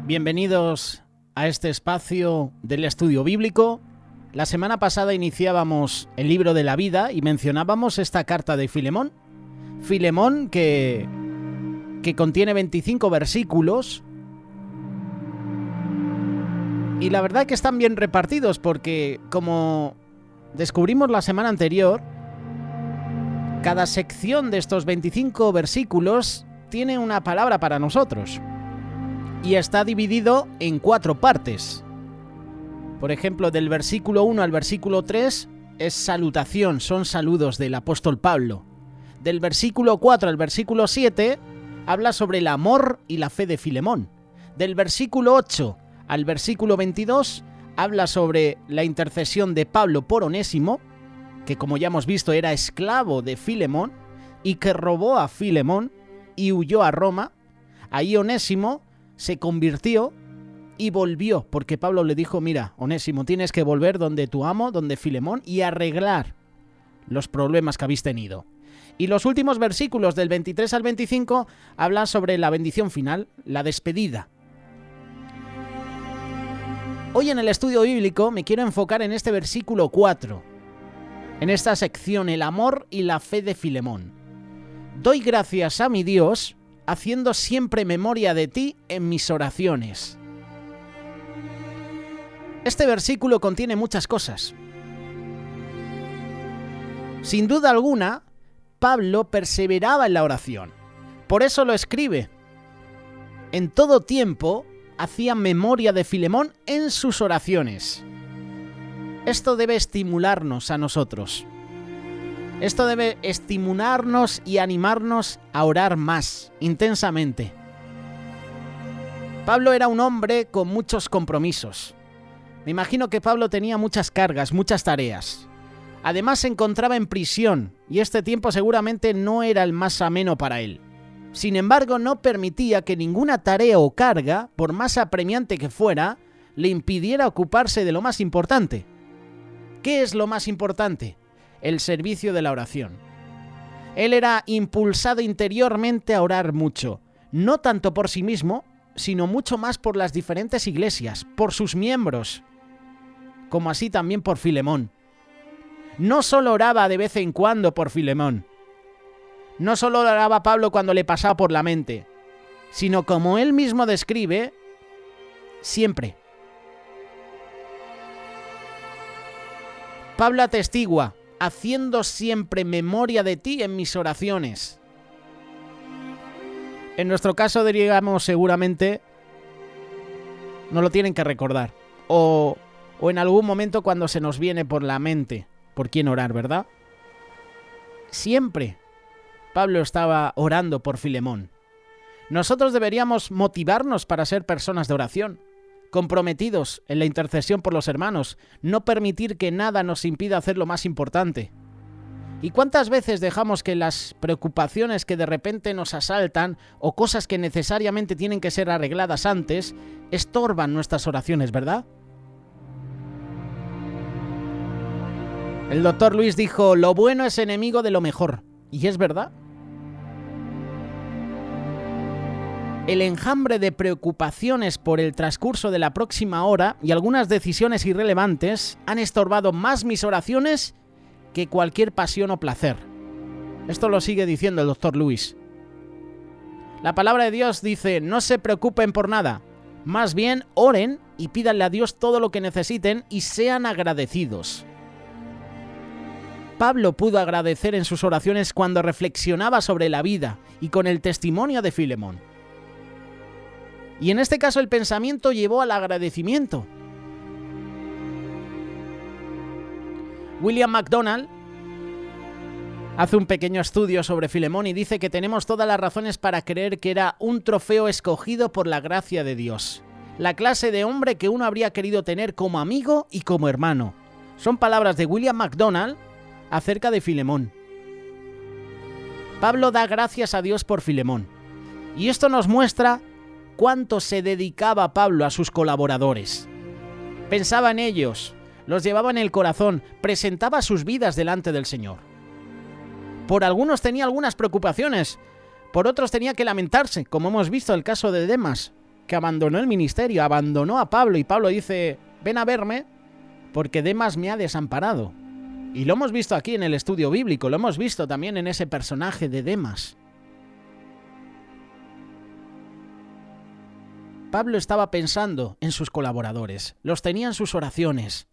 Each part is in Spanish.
Bienvenidos a este espacio del estudio bíblico. La semana pasada iniciábamos el libro de la vida y mencionábamos esta carta de Filemón. Filemón que contiene 25 versículos y la verdad que están bien repartidos porque, como descubrimos la semana anterior, cada sección de estos 25 versículos tiene una palabra para nosotros y está dividido en 4 partes. Por ejemplo, del versículo 1 al versículo 3 es salutación, son saludos del apóstol Pablo. Del versículo 4 al versículo 7 habla sobre el amor y la fe de Filemón. Del versículo 8 al versículo 22 habla sobre la intercesión de Pablo por Onésimo, que como ya hemos visto era esclavo de Filemón y que robó a Filemón y huyó a Roma. Ahí Onésimo se convirtió y volvió, porque Pablo le dijo: mira, Onésimo, tienes que volver donde tu amo, donde Filemón, y arreglar los problemas que habéis tenido. Y los últimos versículos del 23 al 25 hablan sobre la bendición final, la despedida. Hoy en el estudio bíblico me quiero enfocar en este versículo 4, en esta sección, el amor y la fe de Filemón. Doy gracias a mi Dios, haciendo siempre memoria de ti en mis oraciones. Este versículo contiene muchas cosas. Sin duda alguna, Pablo perseveraba en la oración. Por eso lo escribe. En todo tiempo hacía memoria de Filemón en sus oraciones. Esto debe estimularnos a nosotros. Esto debe estimularnos y animarnos a orar más, intensamente. Pablo era un hombre con muchos compromisos. Me imagino que Pablo tenía muchas cargas, muchas tareas. Además se encontraba en prisión y este tiempo seguramente no era el más ameno para él. Sin embargo, no permitía que ninguna tarea o carga, por más apremiante que fuera, le impidiera ocuparse de lo más importante. ¿Qué es lo más importante? El servicio de la oración. Él era impulsado interiormente a orar mucho, no tanto por sí mismo, sino mucho más por las diferentes iglesias, por sus miembros, como así también por Filemón. No solo oraba de vez en cuando por Filemón, no solo oraba Pablo cuando le pasaba por la mente, sino como él mismo describe, siempre. Pablo atestigua: haciendo siempre memoria de ti en mis oraciones. En nuestro caso diríamos seguramente nos lo tienen que recordar. O en algún momento cuando se nos viene por la mente por quién orar, ¿verdad? Siempre Pablo estaba orando por Filemón. Nosotros deberíamos motivarnos para ser personas de oración, comprometidos en la intercesión por los hermanos, no permitir que nada nos impida hacer lo más importante. ¿Y cuántas veces dejamos que las preocupaciones que de repente nos asaltan o cosas que necesariamente tienen que ser arregladas antes estorban nuestras oraciones, verdad? El doctor Luis dijo: lo bueno es enemigo de lo mejor. Y es verdad. El enjambre de preocupaciones por el transcurso de la próxima hora y algunas decisiones irrelevantes han estorbado más mis oraciones que cualquier pasión o placer. Esto lo sigue diciendo el doctor Luis. La palabra de Dios dice: no se preocupen por nada, más bien oren y pídanle a Dios todo lo que necesiten y sean agradecidos. Pablo pudo agradecer en sus oraciones cuando reflexionaba sobre la vida y con el testimonio de Filemón. Y en este caso el pensamiento llevó al agradecimiento. William MacDonald hace un pequeño estudio sobre Filemón y dice que tenemos todas las razones para creer que era un trofeo escogido por la gracia de Dios. La clase de hombre que uno habría querido tener como amigo y como hermano. Son palabras de William MacDonald acerca de Filemón. Pablo da gracias a Dios por Filemón. Y esto nos muestra cuánto se dedicaba Pablo a sus colaboradores. Pensaba en ellos, los llevaba en el corazón, presentaba sus vidas delante del Señor. Por algunos tenía algunas preocupaciones, por otros tenía que lamentarse, como hemos visto el caso de Demas. que abandonó el ministerio, abandonó a Pablo, y Pablo dice: ven a verme porque Demas me ha desamparado. Y lo hemos visto aquí en el estudio bíblico, lo hemos visto también en ese personaje de Demas. Pablo estaba pensando en sus colaboradores, los tenía en sus oraciones.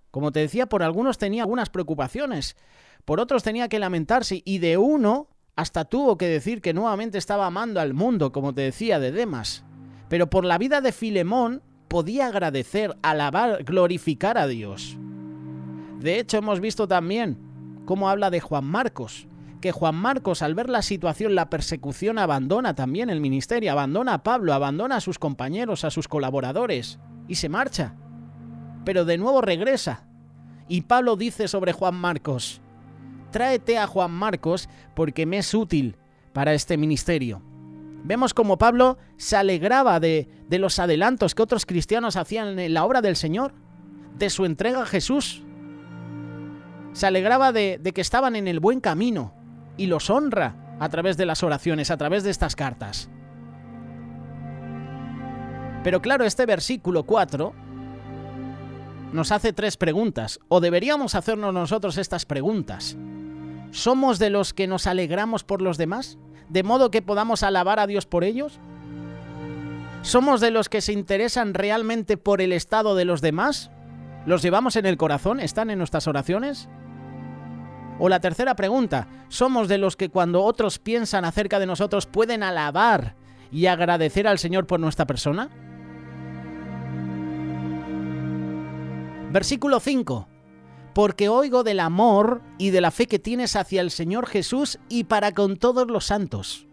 Como te decía, por algunos tenía algunas preocupaciones, por otros tenía que lamentarse, y de uno hasta tuvo que decir que nuevamente estaba amando al mundo, como te decía, de Demas. Pero por la vida de Filemón podía agradecer, alabar, glorificar a Dios. De hecho, hemos visto también cómo habla de Juan Marcos, que Juan Marcos, al ver la situación, la persecución, abandona también el ministerio, abandona a Pablo, abandona a sus compañeros, a sus colaboradores, y se marcha. Pero de nuevo regresa. Y Pablo dice sobre Juan Marcos: tráete a Juan Marcos porque me es útil para este ministerio. Vemos como Pablo se alegraba de los adelantos que otros cristianos hacían en la obra del Señor, de su entrega a Jesús. Se alegraba de que estaban en el buen camino, y los honra a través de las oraciones, a través de estas cartas. Pero claro, este versículo 4 nos hace 3 preguntas, o deberíamos hacernos nosotros estas preguntas. ¿Somos de los que nos alegramos por los demás, de modo que podamos alabar a Dios por ellos? ¿Somos de los que se interesan realmente por el estado de los demás? ¿Los llevamos en el corazón? ¿Están en nuestras oraciones? O la tercera pregunta: ¿somos de los que cuando otros piensan acerca de nosotros pueden alabar y agradecer al Señor por nuestra persona? Versículo 5. Porque oigo del amor y de la fe que tienes hacia el Señor Jesús y para con todos los santos.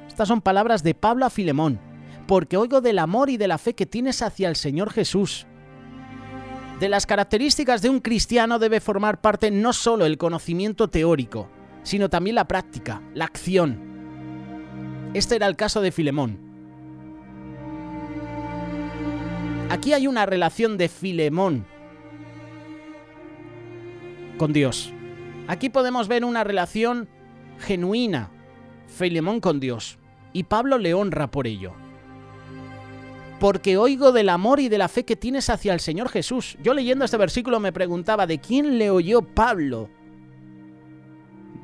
Estas son palabras de Pablo a Filemón. Porque oigo del amor y de la fe que tienes hacia el Señor Jesús. De las características de un cristiano debe formar parte no solo el conocimiento teórico, sino también la práctica, la acción. Este era el caso de Filemón. Aquí hay una relación de Filemón con Dios. Aquí podemos ver una relación genuina, Filemón con Dios, y Pablo le honra por ello. Porque oigo del amor y de la fe que tienes hacia el Señor Jesús. Yo leyendo este versículo me preguntaba: ¿de quién le oyó Pablo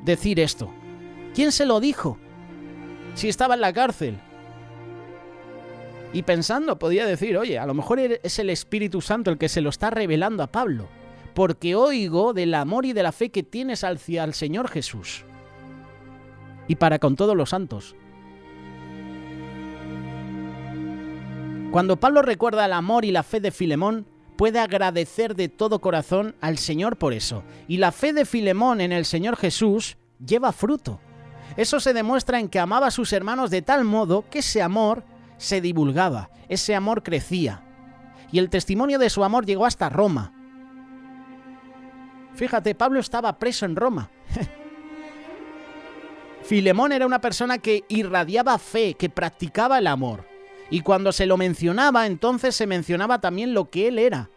decir esto? ¿Quién se lo dijo? Si estaba en la cárcel. Y pensando, podía decir: oye, a lo mejor es el Espíritu Santo el que se lo está revelando a Pablo. Porque oigo del amor y de la fe que tienes hacia el Señor Jesús. Y para con todos los santos. Cuando Pablo recuerda el amor y la fe de Filemón, puede agradecer de todo corazón al Señor por eso. Y la fe de Filemón en el Señor Jesús lleva fruto. Eso se demuestra en que amaba a sus hermanos de tal modo que ese amor se divulgaba, ese amor crecía. Y el testimonio de su amor llegó hasta Roma. Fíjate, Pablo estaba preso en Roma. Filemón era una persona que irradiaba fe, que practicaba el amor. Y cuando se lo mencionaba, entonces se mencionaba también lo que él era.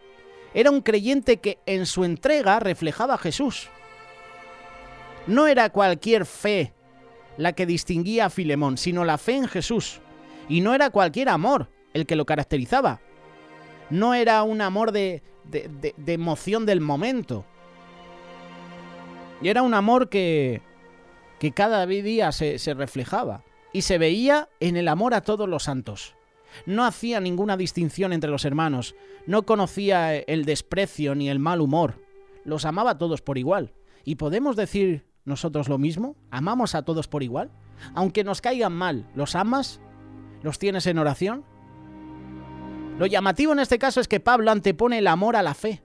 Era un creyente que en su entrega reflejaba a Jesús. No era cualquier fe la que distinguía a Filemón, sino la fe en Jesús. Y no era cualquier amor el que lo caracterizaba. No era un amor de emoción del momento. Y era un amor que cada día se reflejaba. Y se veía en el amor a todos los santos. No hacía ninguna distinción entre los hermanos, no conocía el desprecio ni el mal humor, los amaba a todos por igual. ¿Y podemos decir nosotros lo mismo? ¿Amamos a todos por igual? Aunque nos caigan mal, ¿los amas? ¿Los tienes en oración? Lo llamativo en este caso es que Pablo antepone el amor a la fe.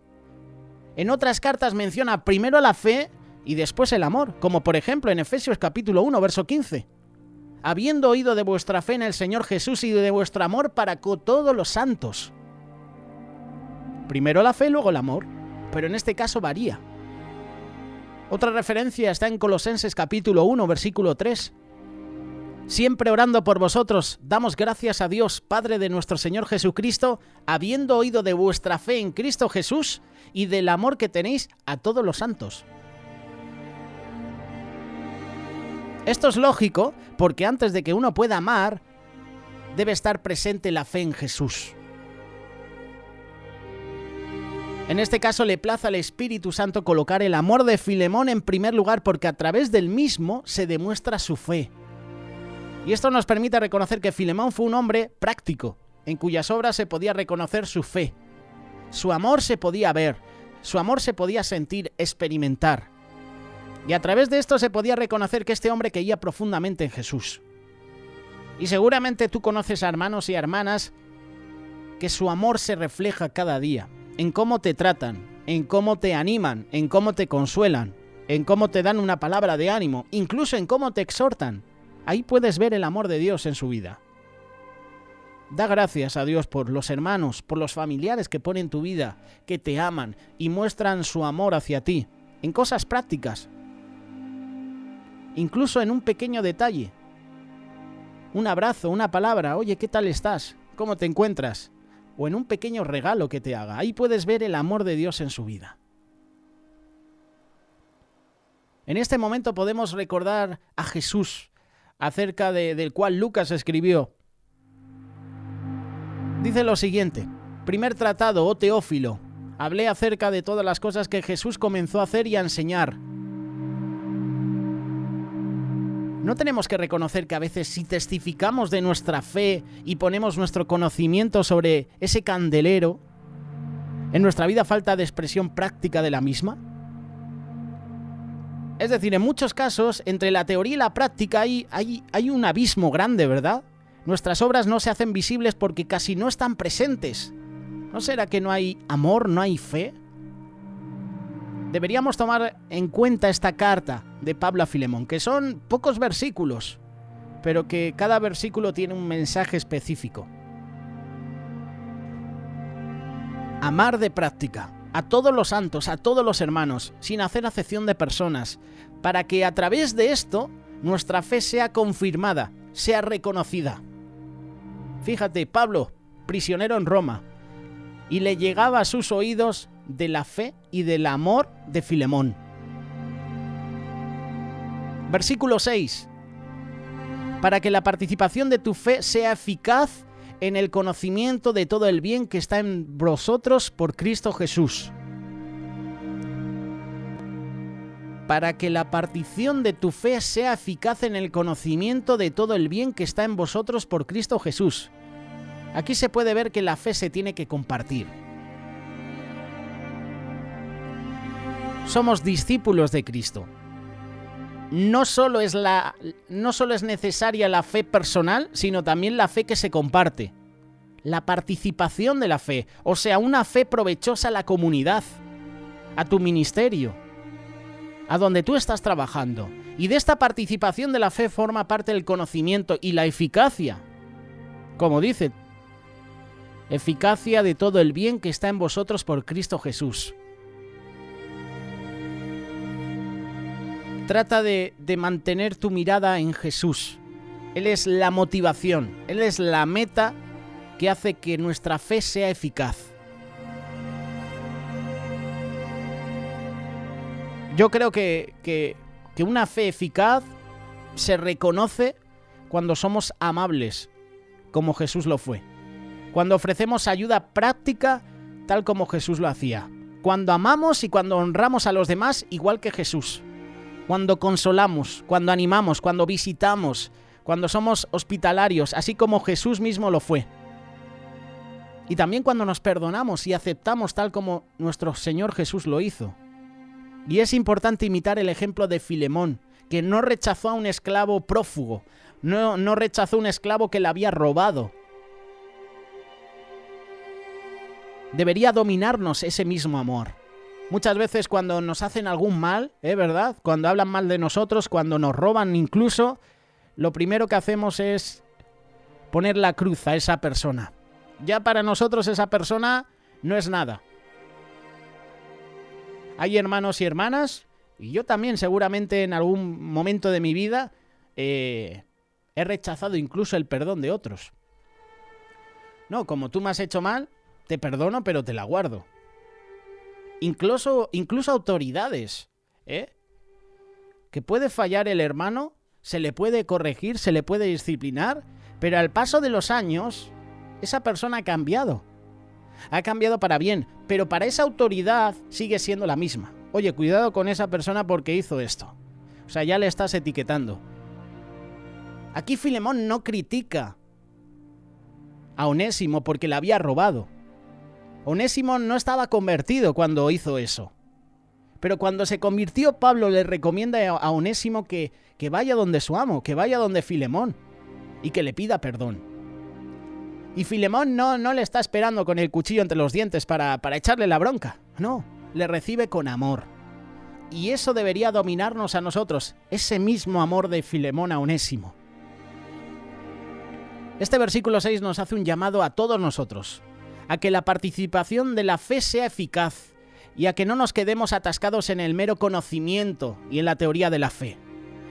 En otras cartas menciona primero la fe y después el amor, como por ejemplo en Efesios capítulo 1, verso 15. Habiendo oído de vuestra fe en el Señor Jesús y de vuestro amor para con todos los santos. Primero la fe, luego el amor, pero en este caso varía. Otra referencia está en Colosenses capítulo 1, versículo 3. Siempre orando por vosotros, damos gracias a Dios, Padre de nuestro Señor Jesucristo, habiendo oído de vuestra fe en Cristo Jesús y del amor que tenéis a todos los santos. Esto es lógico porque antes de que uno pueda amar, debe estar presente la fe en Jesús. En este caso le place al Espíritu Santo colocar el amor de Filemón en primer lugar porque a través del mismo se demuestra su fe. Y esto nos permite reconocer que Filemón fue un hombre práctico, en cuyas obras se podía reconocer su fe. Su amor se podía ver, su amor se podía sentir, experimentar. Y a través de esto se podía reconocer que este hombre creía profundamente en Jesús. Y seguramente tú conoces a hermanos y hermanas que su amor se refleja cada día, en cómo te tratan, en cómo te animan, en cómo te consuelan, en cómo te dan una palabra de ánimo, incluso en cómo te exhortan. Ahí puedes ver el amor de Dios en su vida. Da gracias a Dios por los hermanos, por los familiares que ponen tu vida, que te aman y muestran su amor hacia ti, en cosas prácticas, incluso en un pequeño detalle. Un abrazo, una palabra, oye, ¿qué tal estás? ¿Cómo te encuentras? O en un pequeño regalo que te haga. Ahí puedes ver el amor de Dios en su vida. En este momento podemos recordar a Jesús, acerca del cual Lucas escribió. Dice lo siguiente: primer tratado, oh Teófilo, hablé acerca de todas las cosas que Jesús comenzó a hacer y a enseñar. ¿No tenemos que reconocer que a veces si testificamos de nuestra fe y ponemos nuestro conocimiento sobre ese candelero, en nuestra vida falta de expresión práctica de la misma? Es decir, en muchos casos, entre la teoría y la práctica hay un abismo grande, ¿verdad? Nuestras obras no se hacen visibles porque casi no están presentes. ¿No será que no hay amor, no hay fe? Deberíamos tomar en cuenta esta carta de Pablo a Filemón, que son pocos versículos, pero que cada versículo tiene un mensaje específico. Amar de práctica a todos los santos, a todos los hermanos, sin hacer acepción de personas, para que a través de esto nuestra fe sea confirmada, sea reconocida. Fíjate, Pablo, prisionero en Roma, y le llegaba a sus oídos de la fe y del amor de Filemón. Versículo 6. Para que la participación de tu fe sea eficaz en el conocimiento de todo el bien que está en vosotros por Cristo Jesús. Para que la partición de tu fe sea eficaz en el conocimiento de todo el bien que está en vosotros por Cristo Jesús. Aquí se puede ver que la fe se tiene que compartir. Somos discípulos de Cristo. No solo es necesaria la fe personal, sino también la fe que se comparte. La participación de la fe, o sea, una fe provechosa a la comunidad, a tu ministerio, a donde tú estás trabajando. Y de esta participación de la fe forma parte el conocimiento y la eficacia. Como dice, eficacia de todo el bien que está en vosotros por Cristo Jesús. Trata de mantener tu mirada en Jesús. Él es la motivación, Él es la meta que hace que nuestra fe sea eficaz. Yo creo que una fe eficaz se reconoce cuando somos amables, como Jesús lo fue. Cuando ofrecemos ayuda práctica, tal como Jesús lo hacía. Cuando amamos y cuando honramos a los demás, igual que Jesús. Cuando consolamos, cuando animamos, cuando visitamos, cuando somos hospitalarios, así como Jesús mismo lo fue. Y también cuando nos perdonamos y aceptamos tal como nuestro Señor Jesús lo hizo. Y es importante imitar el ejemplo de Filemón, que no rechazó a un esclavo prófugo, no rechazó a un esclavo que le había robado. Debería dominarnos ese mismo amor. Muchas veces cuando nos hacen algún mal, ¿verdad? Cuando hablan mal de nosotros, cuando nos roban incluso, lo primero que hacemos es poner la cruz a esa persona. Ya para nosotros esa persona no es nada. Hay hermanos y hermanas, y yo también seguramente en algún momento de mi vida he rechazado incluso el perdón de otros. No, como tú me has hecho mal, te perdono, pero te la guardo. Incluso autoridades, que puede fallar el hermano, se le puede corregir, se le puede disciplinar, Pero al paso de los años, esa persona ha cambiado. Ha cambiado para bien, pero para esa autoridad sigue siendo la misma. Oye, cuidado con esa persona porque hizo esto. O sea, ya le estás etiquetando. Aquí Filemón no critica a Onésimo porque le había robado. Onésimo no estaba convertido cuando hizo eso. Pero cuando se convirtió, Pablo le recomienda a Onésimo que vaya donde su amo, que vaya donde Filemón y que le pida perdón. Y Filemón no le está esperando con el cuchillo entre los dientes para echarle la bronca. No, le recibe con amor. Y eso debería dominarnos a nosotros, ese mismo amor de Filemón a Onésimo. Este versículo 6 nos hace un llamado a todos nosotros, a que la participación de la fe sea eficaz y a que no nos quedemos atascados en el mero conocimiento y en la teoría de la fe.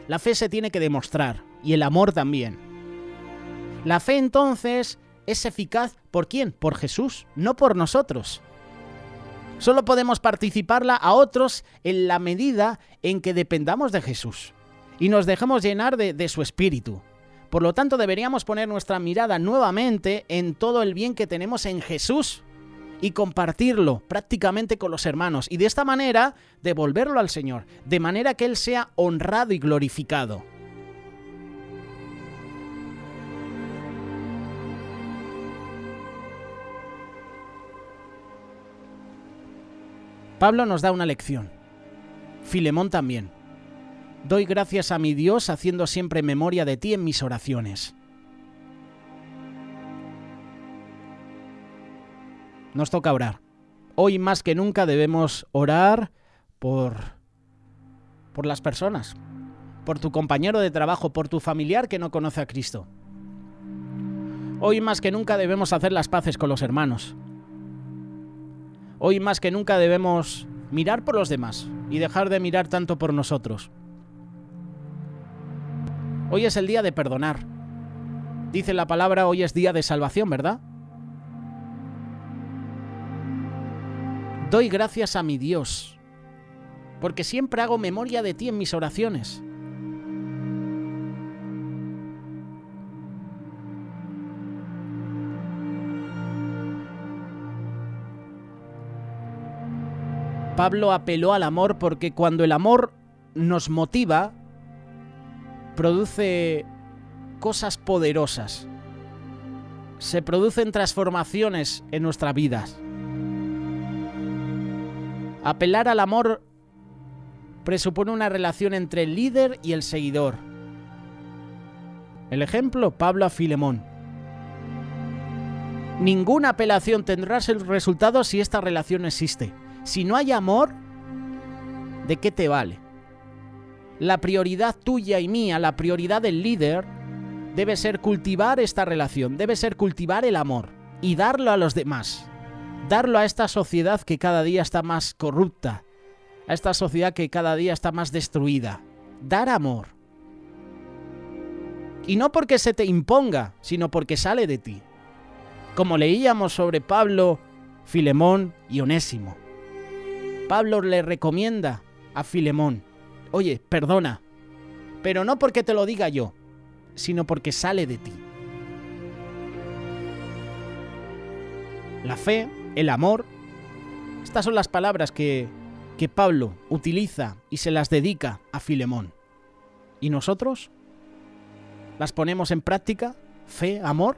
La fe se tiene que demostrar, y el amor también. La fe entonces es eficaz ¿por quién? Por Jesús, no por nosotros. Solo podemos participarla a otros en la medida en que dependamos de Jesús y nos dejemos llenar de su espíritu. Por lo tanto, deberíamos poner nuestra mirada nuevamente en todo el bien que tenemos en Jesús y compartirlo prácticamente con los hermanos y de esta manera devolverlo al Señor, de manera que Él sea honrado y glorificado. Pablo nos da una lección. Filemón también. Doy gracias a mi Dios haciendo siempre memoria de ti en mis oraciones. Nos toca orar. Hoy más que nunca debemos orar por las personas, por tu compañero de trabajo, por tu familiar que no conoce a Cristo. Hoy más que nunca debemos hacer las paces con los hermanos. Hoy más que nunca debemos mirar por los demás y dejar de mirar tanto por nosotros. Hoy es el día de perdonar. Dice la palabra, hoy es día de salvación, ¿verdad? Doy gracias a mi Dios, porque siempre hago memoria de ti en mis oraciones. Pablo apeló al amor porque cuando el amor nos motiva, produce cosas poderosas. Se producen transformaciones en nuestras vidas. Apelar al amor presupone una relación entre el líder y el seguidor. El ejemplo, Pablo a Filemón. Ninguna apelación tendrá resultado si esta relación no existe. Si no hay amor, ¿de qué te vale? La prioridad tuya y mía, la prioridad del líder, debe ser cultivar esta relación, debe ser cultivar el amor y darlo a los demás. Darlo a esta sociedad que cada día está más corrupta, a esta sociedad que cada día está más destruida. Dar amor. Y no porque se te imponga, sino porque sale de ti. Como leíamos sobre Pablo, Filemón y Onésimo. Pablo le recomienda a Filemón, oye, perdona, pero no porque te lo diga yo, sino porque sale de ti. La fe, el amor, estas son las palabras que Pablo utiliza y se las dedica a Filemón. ¿Y nosotros? ¿Las ponemos en práctica? ¿Fe, amor?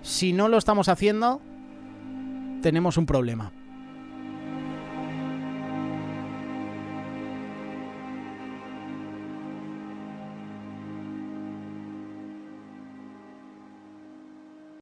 Si no lo estamos haciendo, tenemos un problema.